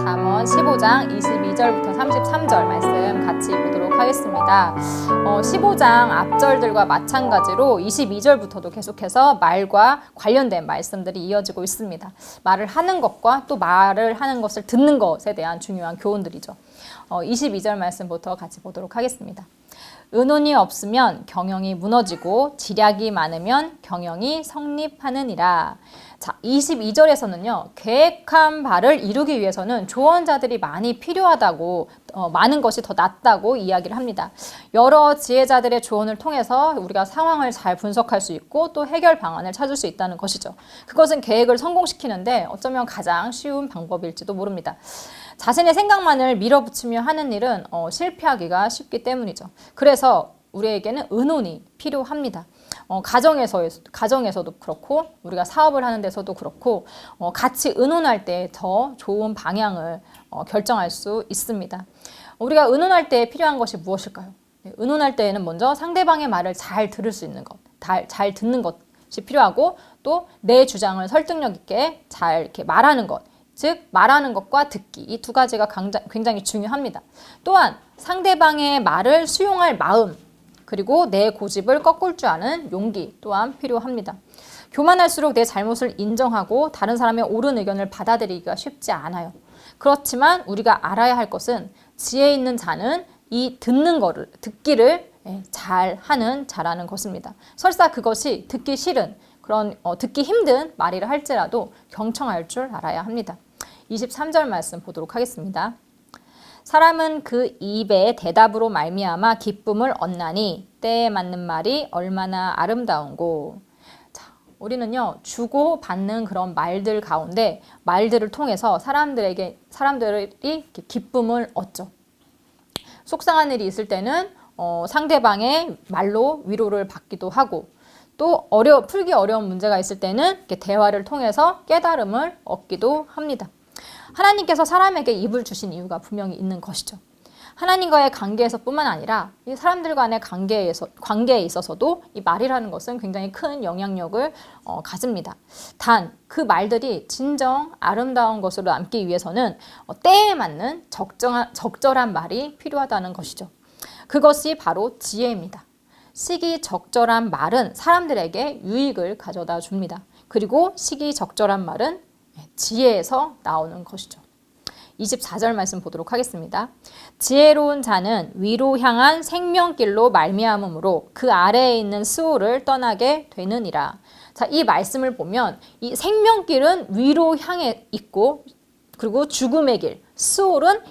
잠언 15장 22절부터 33절 말씀 같이 보도록 하겠습니다. 15장 앞절들과 마찬가지로 22절부터도 계속해서 말과 관련된 말씀들이 이어지고 있습니다. 말을 하는 것과 또 말을 하는 것을 듣는 것에 대한 중요한 교훈들이죠. 22절 말씀부터 같이 보도록 하겠습니다. 의논이 없으면 경영이 무너지고 지략이 많으면 경영이 성립하느니라. 자, 22절에서는요, 계획한 바를 이루기 위해서는 조언자들이 많이 필요하다고, 많은 것이 더 낫다고 이야기를 합니다. 여러 지혜자들의 조언을 통해서 우리가 상황을 잘 분석할 수 있고 또 해결 방안을 찾을 수 있다는 것이죠. 그것은 계획을 성공시키는데 어쩌면 가장 쉬운 방법일지도 모릅니다. 자신의 생각만을 밀어붙이며 하는 일은 실패하기가 쉽기 때문이죠. 그래서 우리에게는 의논이 필요합니다. 가정에서도 그렇고 우리가 사업을 하는 데서도 그렇고 같이 의논할 때 더 좋은 방향을 결정할 수 있습니다. 우리가 의논할 때 필요한 것이 무엇일까요? 의논할 때에는 먼저 상대방의 말을 잘 들을 수 있는 것, 잘 듣는 것이 필요하고 또 내 주장을 설득력 있게 잘 이렇게 말하는 것, 즉 말하는 것과 듣기, 이 두 가지가 굉장히 중요합니다. 또한 상대방의 말을 수용할 마음, 그리고 내 고집을 꺾을 줄 아는 용기 또한 필요합니다. 교만할수록 내 잘못을 인정하고 다른 사람의 옳은 의견을 받아들이기가 쉽지 않아요. 그렇지만 우리가 알아야 할 것은 지혜 있는 자는 이 듣기를 잘하는 자라는 것입니다. 설사 그것이 듣기 싫은 듣기 힘든 말이라 할지라도 경청할 줄 알아야 합니다. 23절 말씀 보도록 하겠습니다. 사람은 그 입의 대답으로 말미암아 기쁨을 얻나니 때에 맞는 말이 얼마나 아름다운고. 자, 우리는요 주고 받는 그런 말들 가운데 말들을 통해서 사람들이 기쁨을 얻죠. 속상한 일이 있을 때는 상대방의 말로 위로를 받기도 하고 또 풀기 어려운 문제가 있을 때는 이렇게 대화를 통해서 깨달음을 얻기도 합니다. 하나님께서 사람에게 입을 주신 이유가 분명히 있는 것이죠. 하나님과의 관계에서뿐만 아니라 이 사람들 간의 관계에 있어서도 이 말이라는 것은 굉장히 큰 영향력을 가집니다. 단 그 말들이 진정 아름다운 것으로 남기 위해서는 때에 맞는 적절한 말이 필요하다는 것이죠. 그것이 바로 지혜입니다. 시기적절한 말은 사람들에게 유익을 가져다 줍니다. 그리고 시기적절한 말은 지혜에서 나오는 것이죠. 24절 말씀 보도록 하겠습니다. 지혜로운 자는 위로 향한 생명길로 말미암음으로 그 아래에 있는 스올을 떠나게 되느니라. 자, 이 말씀을 보면 이 생명길은 위로 향해 있고 그리고 죽음의 길, 스올은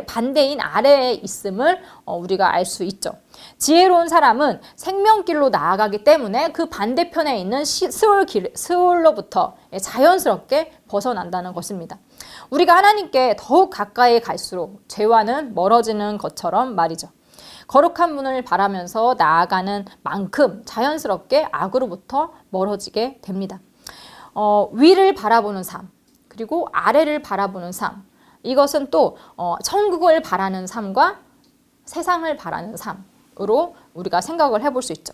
반대인 아래에 있음을 우리가 알 수 있죠. 지혜로운 사람은 생명길로 나아가기 때문에 그 반대편에 있는 스올로부터 자연스럽게 벗어난다는 것입니다. 우리가 하나님께 더욱 가까이 갈수록 죄와는 멀어지는 것처럼 말이죠. 거룩한 분을 바라면서 나아가는 만큼 자연스럽게 악으로부터 멀어지게 됩니다. 위를 바라보는 삶, 그리고 아래를 바라보는 삶, 이것은 또 천국을 바라는 삶과 세상을 바라는 삶으로 우리가 생각을 해볼 수 있죠.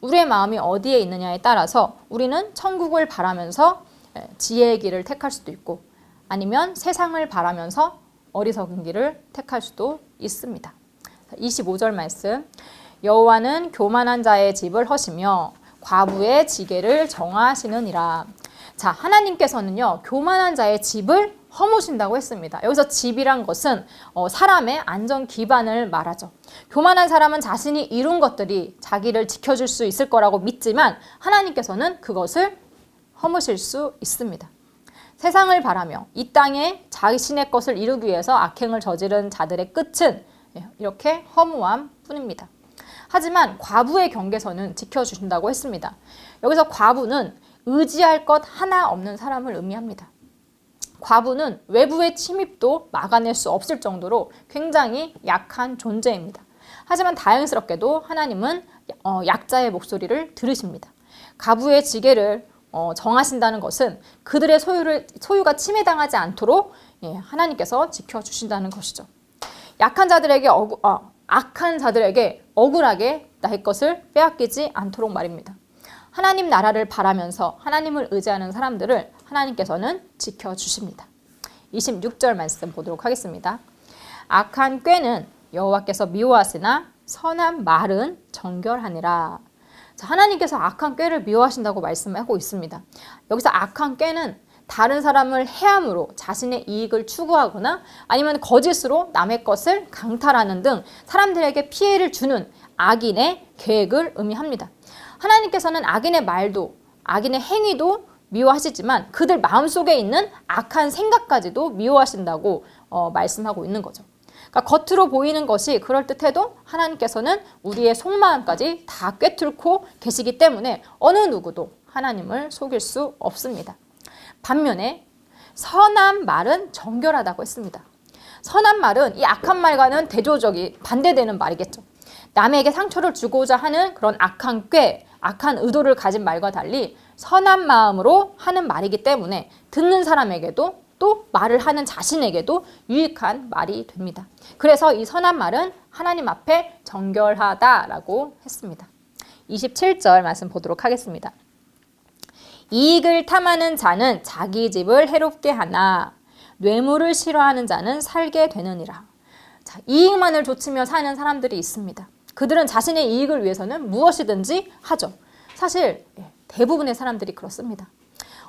우리의 마음이 어디에 있느냐에 따라서 우리는 천국을 바라면서 지혜의 길을 택할 수도 있고 아니면 세상을 바라면서 어리석은 길을 택할 수도 있습니다. 25절 말씀, 여호와는 교만한 자의 집을 허시며 과부의 지게를 정하시느니라. 자, 하나님께서는요 교만한 자의 집을 허무신다고 했습니다. 여기서 집이란 것은 사람의 안전 기반을 말하죠. 교만한 사람은 자신이 이룬 것들이 자기를 지켜줄 수 있을 거라고 믿지만 하나님께서는 그것을 허무실 수 있습니다. 세상을 바라며 이 땅에 자신의 것을 이루기 위해서 악행을 저지른 자들의 끝은 이렇게 허무함 뿐입니다. 하지만 과부의 경계선은 지켜주신다고 했습니다. 여기서 과부는 의지할 것 하나 없는 사람을 의미합니다. 과부는 외부의 침입도 막아낼 수 없을 정도로 굉장히 약한 존재입니다. 하지만 다행스럽게도 하나님은 약자의 목소리를 들으십니다. 과부의 지게를 정하신다는 것은 그들의 소유가 침해당하지 않도록 하나님께서 지켜주신다는 것이죠. 악한 자들에게 억울하게 나의 것을 빼앗기지 않도록 말입니다. 하나님 나라를 바라면서 하나님을 의지하는 사람들을 하나님께서는 지켜주십니다. 26절 말씀 보도록 하겠습니다. 악한 꾀는 여호와께서 미워하시나 선한 말은 정결하니라. 자, 하나님께서 악한 꾀를 미워하신다고 말씀하고 있습니다. 여기서 악한 꾀는 다른 사람을 해함으로 자신의 이익을 추구하거나 아니면 거짓으로 남의 것을 강탈하는 등 사람들에게 피해를 주는 악인의 계획을 의미합니다. 하나님께서는 악인의 말도 악인의 행위도 미워하시지만 그들 마음속에 있는 악한 생각까지도 미워하신다고 말씀하고 있는 거죠. 그러니까 겉으로 보이는 것이 그럴듯해도 하나님께서는 우리의 속마음까지 다 꿰뚫고 계시기 때문에 어느 누구도 하나님을 속일 수 없습니다. 반면에 선한 말은 정결하다고 했습니다. 선한 말은 이 악한 말과는 대조적이 반대되는 말이겠죠. 남에게 상처를 주고자 하는 그런 악한 꾀, 악한 의도를 가진 말과 달리 선한 마음으로 하는 말이기 때문에 듣는 사람에게도 또 말을 하는 자신에게도 유익한 말이 됩니다. 그래서 이 선한 말은 하나님 앞에 정결하다라고 했습니다. 27절 말씀 보도록 하겠습니다. 이익을 탐하는 자는 자기 집을 해롭게 하나 뇌물을 싫어하는 자는 살게 되느니라. 자, 이익만을 좇으며 사는 사람들이 있습니다. 그들은 자신의 이익을 위해서는 무엇이든지 하죠. 사실 대부분의 사람들이 그렇습니다.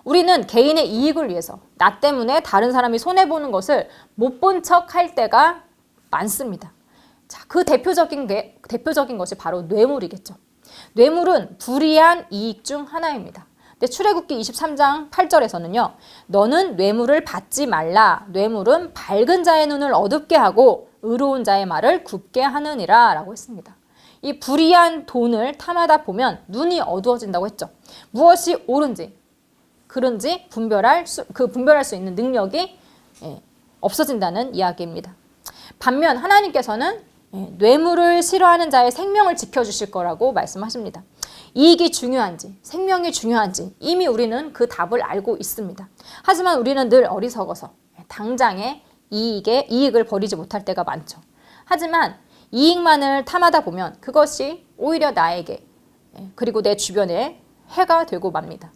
우리는 개인의 이익을 위해서 나 때문에 다른 사람이 손해보는 것을 못 본 척 할 때가 많습니다. 자, 그 대표적인 것이 바로 뇌물이겠죠. 뇌물은 불이한 이익 중 하나입니다. 근데 출애굽기 23장 8절에서는요. 너는 뇌물을 받지 말라. 뇌물은 밝은 자의 눈을 어둡게 하고 의로운 자의 말을 굽게 하느니라 라고 했습니다. 이 불이한 돈을 탐하다 보면 눈이 어두워진다고 했죠. 무엇이 옳은지 그른지 분별할 수 있는 능력이 없어진다는 이야기입니다. 반면 하나님께서는 뇌물을 싫어하는 자의 생명을 지켜주실 거라고 말씀하십니다. 이익이 중요한지 생명이 중요한지 이미 우리는 그 답을 알고 있습니다. 하지만 우리는 늘 어리석어서 당장의 이익을 버리지 못할 때가 많죠. 하지만 이익만을 탐하다 보면 그것이 오히려 나에게 그리고 내 주변에 해가 되고 맙니다.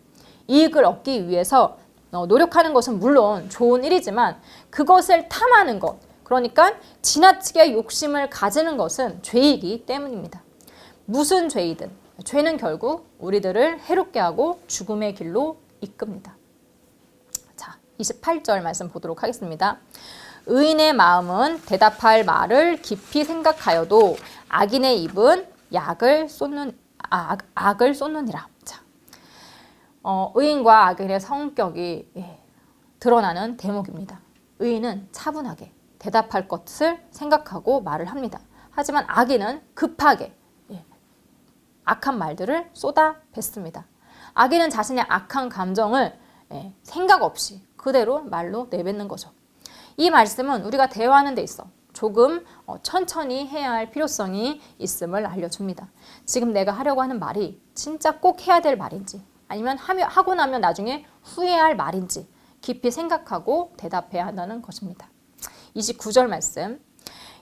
이익을 얻기 위해서 노력하는 것은 물론 좋은 일이지만 그것을 탐하는 것, 그러니까 지나치게 욕심을 가지는 것은 죄이기 때문입니다. 무슨 죄이든 죄는 결국 우리들을 해롭게 하고 죽음의 길로 이끕니다. 자, 28절 말씀 보도록 하겠습니다. 의인의 마음은 대답할 말을 깊이 생각하여도 악인의 입은 악을 쏟느니라. 자, 의인과 악인의 성격이 드러나는 대목입니다. 의인은 차분하게 대답할 것을 생각하고 말을 합니다. 하지만 악인은 급하게 악한 말들을 쏟아뱉습니다. 악인은 자신의 악한 감정을 생각 없이 그대로 말로 내뱉는 거죠. 이 말씀은 우리가 대화하는 데 있어 조금 천천히 해야 할 필요성이 있음을 알려줍니다. 지금 내가 하려고 하는 말이 진짜 꼭 해야 될 말인지 아니면 하고 나면 나중에 후회할 말인지 깊이 생각하고 대답해야 한다는 것입니다. 29절 말씀.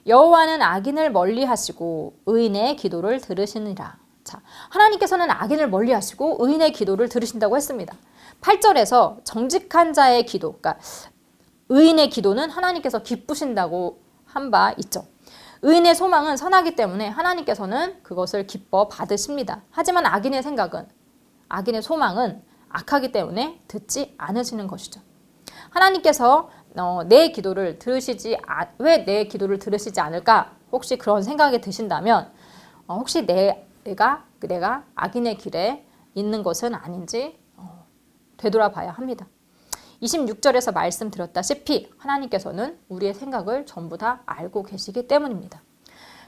여호와는 악인을 멀리하시고 의인의 기도를 들으시니라. 자, 하나님께서는 악인을 멀리하시고 의인의 기도를 들으신다고 했습니다. 8절에서 정직한 자의 기도, 그러니까 의인의 기도는 하나님께서 기쁘신다고 한 바 있죠. 의인의 소망은 선하기 때문에 하나님께서는 그것을 기뻐 받으십니다. 하지만 악인의 소망은 악하기 때문에 듣지 않으시는 것이죠. 하나님께서 내 기도를 왜 내 기도를 들으시지 않을까? 혹시 그런 생각이 드신다면 혹시 내가 악인의 길에 있는 것은 아닌지 되돌아봐야 합니다. 26절에서 말씀드렸다시피 하나님께서는 우리의 생각을 전부 다 알고 계시기 때문입니다.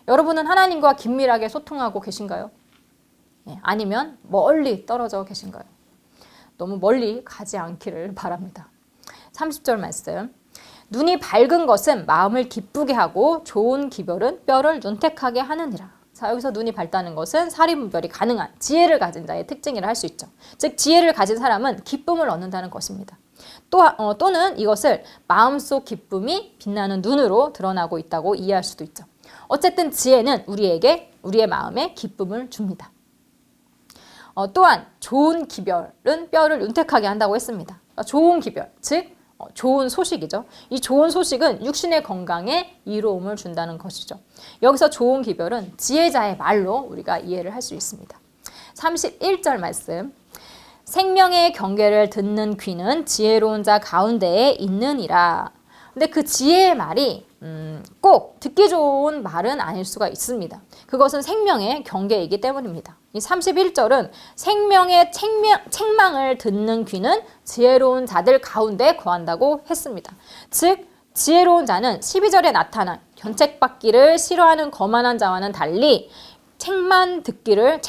여러분은 하나님과 긴밀하게 소통하고 계신가요? 아니면 멀리 떨어져 계신가요? 너무 멀리 가지 않기를 바랍니다. 30절 말씀. 눈이 밝은 것은 마음을 기쁘게 하고 좋은 기별은 뼈를 윤택하게 하느니라. 자, 여기서 눈이 밝다는 것은 사리분별이 가능한 지혜를 가진 자의 특징이라 할 수 있죠. 즉 지혜를 가진 사람은 기쁨을 얻는다는 것입니다. 또는 이것을 마음속 기쁨이 빛나는 눈으로 드러나고 있다고 이해할 수도 있죠. 어쨌든 지혜는 우리의 마음에 기쁨을 줍니다. 또한 좋은 기별은 뼈를 윤택하게 한다고 했습니다. 좋은 기별, 즉 좋은 소식이죠. 이 좋은 소식은 육신의 건강에 이로움을 준다는 것이죠. 여기서 좋은 기별은 지혜자의 말로 우리가 이해를 할 수 있습니다. 31절 말씀. 생명의 경계를 듣는 귀는 지혜로운 자 가운데에 있느니라. 근데 그 지혜의 말이 꼭 듣기 좋은 말은 아닐 수가 있습니다. 그것은 생명의 경계이기 때문입니다. 이 31절은 생명의 책망을 듣는 귀는 지혜로운 자들 가운데 거한다고 했습니다. 즉 지혜로운 자는 12절에 나타난 견책받기를 싫어하는 거만한 자와는 달리 책망 듣기를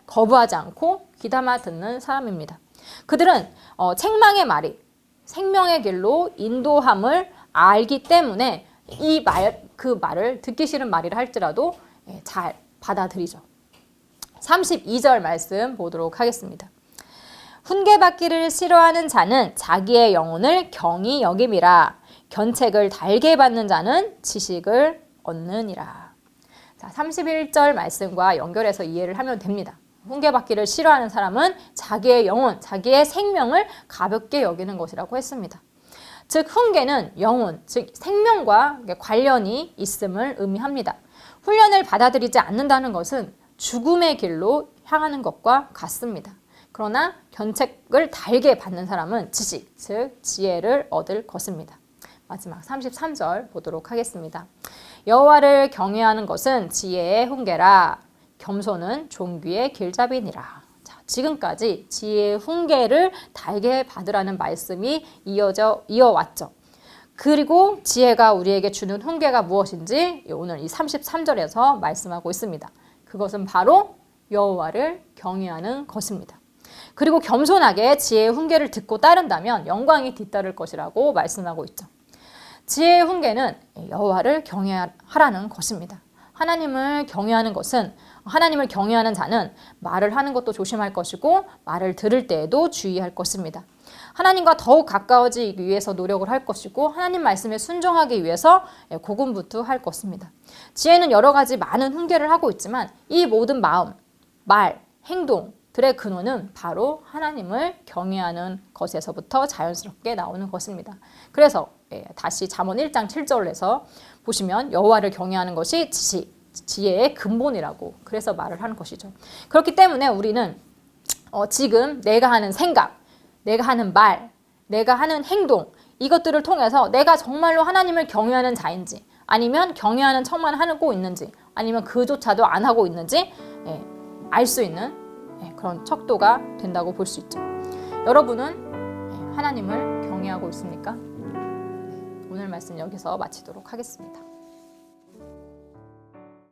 거부하지 않고 귀담아 듣는 사람입니다. 그들은 책망의 말이 생명의 길로 인도함을 알기 때문에 그 말을 듣기 싫은 말이라 할지라도 잘 받아들이죠. 32절 말씀 보도록 하겠습니다. 훈계받기를 싫어하는 자는 자기의 영혼을 경히 여김이라. 견책을 달게 받는 자는 지식을 얻느니라. 자, 31절 말씀과 연결해서 이해를 하면 됩니다. 훈계받기를 싫어하는 사람은 자기의 영혼, 자기의 생명을 가볍게 여기는 것이라고 했습니다. 즉 훈계는 영혼, 즉 생명과 관련이 있음을 의미합니다. 훈련을 받아들이지 않는다는 것은 죽음의 길로 향하는 것과 같습니다. 그러나 견책을 달게 받는 사람은 지식, 즉 지혜를 얻을 것입니다. 마지막 33절 보도록 하겠습니다. 여호와를 경외하는 것은 지혜의 훈계라. 겸손은 존귀의 길잡이니라. 자, 지금까지 지혜의 훈계를 달게 받으라는 말씀이 이어왔죠. 그리고 지혜가 우리에게 주는 훈계가 무엇인지 오늘 이 33절에서 말씀하고 있습니다. 그것은 바로 여호와를 경외하는 것입니다. 그리고 겸손하게 지혜의 훈계를 듣고 따른다면 영광이 뒤따를 것이라고 말씀하고 있죠. 지혜의 훈계는 여호와를 경외하라는 것입니다. 하나님을 경외하는 것은 하나님을 경외하는 자는 말을 하는 것도 조심할 것이고 말을 들을 때에도 주의할 것입니다. 하나님과 더욱 가까워지기 위해서 노력을 할 것이고 하나님 말씀에 순종하기 위해서 고군분투할 것입니다. 지혜는 여러 가지 많은 훈계를 하고 있지만 이 모든 마음, 말, 행동들의 근원은 바로 하나님을 경외하는 것에서부터 자연스럽게 나오는 것입니다. 그래서 다시 잠언 1장 7절에서 보시면 여호와를 경외하는 것이 지혜의 근본이라고 그래서 말을 하는 것이죠. 그렇기 때문에 우리는 지금 내가 하는 생각, 내가 하는 말, 내가 하는 행동 이것들을 통해서 내가 정말로 하나님을 경외하는 자인지 아니면 경외하는 척만 하고 있는지 아니면 그조차도 안 하고 있는지 알 수 있는 그런 척도가 된다고 볼 수 있죠. 여러분은 하나님을 경외하고 있습니까? 오늘 말씀 여기서 마치도록 하겠습니다.